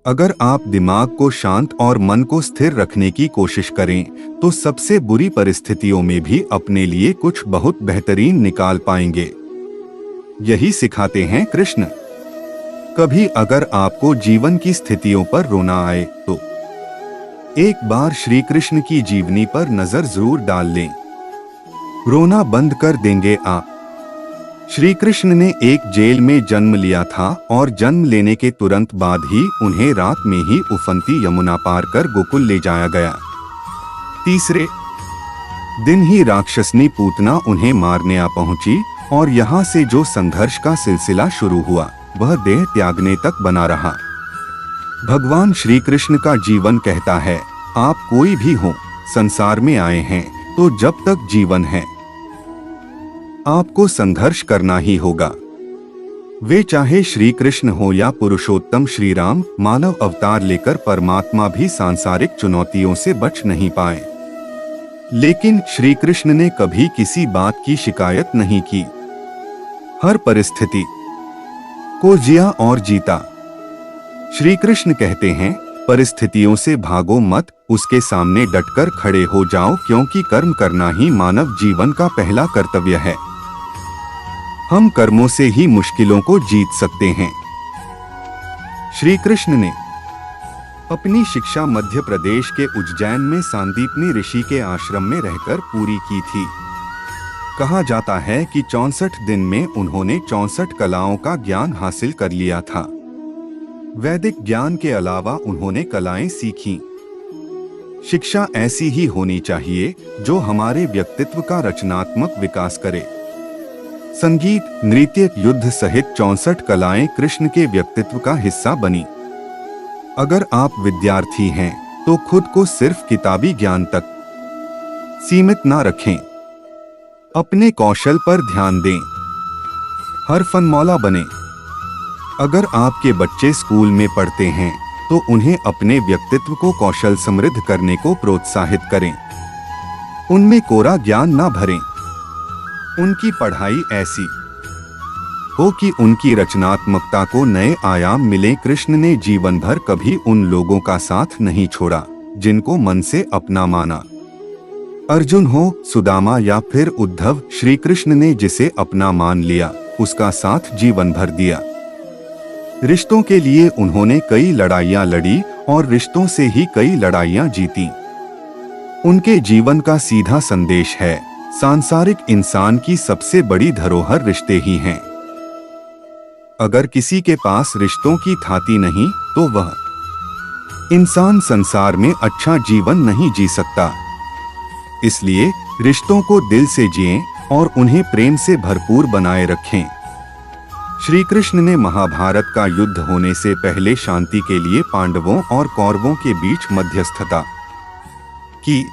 अगर आप दिमाग को शांत और मन को स्थिर रखने की कोशिश करें तो सबसे बुरी परिस्थितियों में भी अपने लिए कुछ बहुत बेहतरीन निकाल पाएंगे। यही सिखाते हैं कृष्ण। कभी अगर आपको जीवन की स्थितियों पर रोना आए तो एक बार श्री कृष्ण की जीवनी पर नजर जरूर डाल लें। रोना बंद कर देंगे आप। श्री कृष्ण ने एक जेल में जन्म लिया था और जन्म लेने के तुरंत बाद ही उन्हें रात में ही उफनती यमुना पार कर गोकुल ले जाया गया। तीसरे दिन ही राक्षसनी पूतना उन्हें मारने आ पहुंची और यहाँ से जो संघर्ष का सिलसिला शुरू हुआ वह देह त्यागने तक बना रहा। भगवान श्री कृष्ण का जीवन कहता है, आप कोई भी हो, संसार में आए हैं तो जब तक जीवन है आपको संघर्ष करना ही होगा। वे चाहे श्री कृष्ण हो या पुरुषोत्तम श्री राम, मानव अवतार लेकर परमात्मा भी सांसारिक चुनौतियों से बच नहीं पाए। लेकिन श्री कृष्ण ने कभी किसी बात की शिकायत नहीं की। हर परिस्थिति को जिया और जीता। श्री कृष्ण कहते हैं, परिस्थितियों से भागो मत, उसके सामने डटकर खड़े हो जाओ, क्योंकि कर्म करना ही मानव जीवन का पहला कर्तव्य है। हम कर्मों से ही मुश्किलों को जीत सकते हैं। श्री कृष्ण ने अपनी शिक्षा मध्य प्रदेश के उज्जैन में सांदीपनी ऋषि के आश्रम में रहकर पूरी की थी। कहा जाता है कि 64 दिन में उन्होंने 64 कलाओं का ज्ञान हासिल कर लिया था। वैदिक ज्ञान के अलावा उन्होंने कलाएं सीखीं। शिक्षा ऐसी ही होनी चाहिए जो हमारे व्यक्तित्व का रचनात्मक विकास करे। संगीत, नृत्य, युद्ध सहित 64 कलाएं कृष्ण के व्यक्तित्व का हिस्सा बनी। अगर आप विद्यार्थी हैं तो खुद को सिर्फ किताबी ज्ञान तक सीमित ना रखें। अपने कौशल पर ध्यान दें। हर फनमौला बने। अगर आपके बच्चे स्कूल में पढ़ते हैं तो उन्हें अपने व्यक्तित्व को कौशल समृद्ध करने को प्रोत्साहित करें। उनमें कोरा ज्ञान ना भरें। उनकी पढ़ाई ऐसी हो कि उनकी रचनात्मकता को नए आयाम मिले। कृष्ण ने जीवन भर कभी उन लोगों का साथ नहीं छोड़ा जिनको मन से अपना माना। अर्जुन हो, सुदामा या फिर उद्धव, श्री कृष्ण ने जिसे अपना मान लिया उसका साथ जीवन भर दिया। रिश्तों के लिए उन्होंने कई लड़ाइयां लड़ी और रिश्तों से ही कई लड़ाइयां जीती। उनके जीवन का सीधा संदेश है, सांसारिक इंसान की सबसे बड़ी धरोहर रिश्ते ही हैं। अगर किसी के पास रिश्तों की थाती नहीं तो वह इंसान संसार में अच्छा जीवन नहीं जी सकता। इसलिए रिश्तों को दिल से जिएं और उन्हें प्रेम से भरपूर बनाए रखें। श्री कृष्ण ने महाभारत का युद्ध होने से पहले शांति के लिए पांडवों और कौरवों के बीच मध्यस्थता की।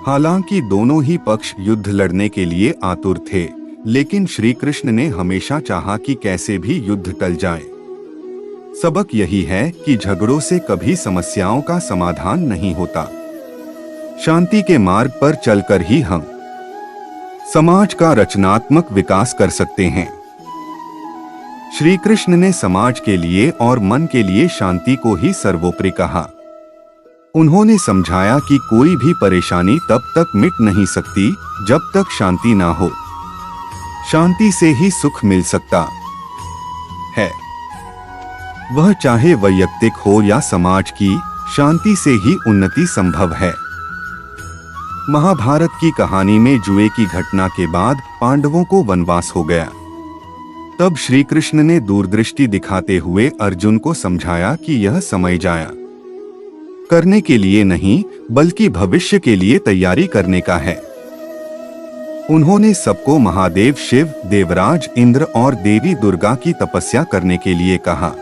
हालांकि दोनों ही पक्ष युद्ध लड़ने के लिए आतुर थे, लेकिन श्री कृष्ण ने हमेशा चाहा कि कैसे भी युद्ध टल जाए। सबक यही है कि झगड़ों से कभी समस्याओं का समाधान नहीं होता। शांति के मार्ग पर चलकर ही हम समाज का रचनात्मक विकास कर सकते हैं। श्री कृष्ण ने समाज के लिए और मन के लिए शांति को ही सर्वोपरि कहा। उन्होंने समझाया कि कोई भी परेशानी तब तक मिट नहीं सकती जब तक शांति ना हो। शांति से ही सुख मिल सकता है। वह चाहे वैयक्तिक हो या समाज की, शांति से ही उन्नति संभव है। महाभारत की कहानी में जुए की घटना के बाद पांडवों को वनवास हो गया। तब श्री कृष्ण ने दूरदृष्टि दिखाते हुए अर्जुन को समझाया कि यह समय जाया करने के लिए नहीं बल्कि भविष्य के लिए तैयारी करने का है। उन्होंने सबको महादेव शिव, देवराज इंद्र और देवी दुर्गा की तपस्या करने के लिए कहा।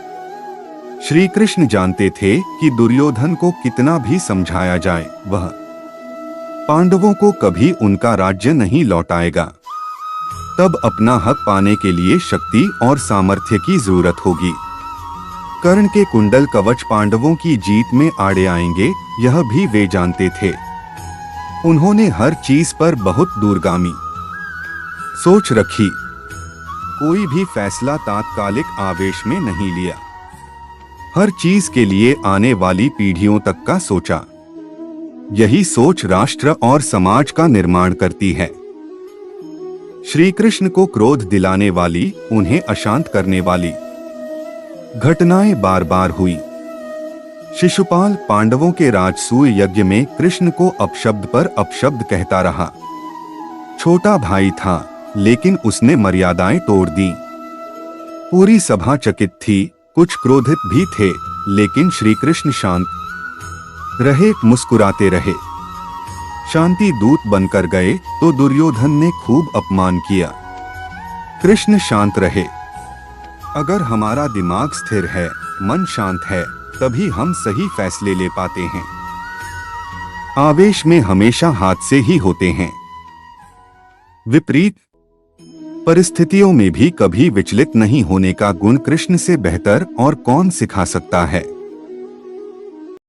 श्री कृष्ण जानते थे कि दुर्योधन को कितना भी समझाया जाए वह पांडवों को कभी उनका राज्य नहीं लौटाएगा। तब अपना हक पाने के लिए शक्ति और सामर्थ्य की जरूरत होगी। कर्ण के कुंडल कवच पांडवों की जीत में आड़े आएंगे, यह भी वे जानते थे। उन्होंने हर चीज पर बहुत दूरगामी सोच रखी। कोई भी फैसला तात्कालिक आवेश में नहीं लिया। हर चीज के लिए आने वाली पीढ़ियों तक का सोचा। यही सोच राष्ट्र और समाज का निर्माण करती है। श्री कृष्ण को क्रोध दिलाने वाली, उन्हें अशांत करने वाली घटनाएं बार बार हुई। शिशुपाल पांडवों के राजसूय यज्ञ में कृष्ण को अपशब्द पर अपशब्द कहता रहा। छोटा भाई था, लेकिन उसने मर्यादाएं तोड़ दी। पूरी सभा चकित थी, कुछ क्रोधित भी थे, लेकिन श्री कृष्ण शांत रहे, मुस्कुराते रहे। शांति दूत बनकर गए तो दुर्योधन ने खूब अपमान किया। कृष्ण शांत रहे। अगर हमारा दिमाग स्थिर है, मन शांत है, तभी हम सही फैसले ले पाते हैं। आवेश में हमेशा हादसे ही होते हैं। विपरीत परिस्थितियों में भी कभी विचलित नहीं होने का गुण कृष्ण से बेहतर और कौन सिखा सकता है।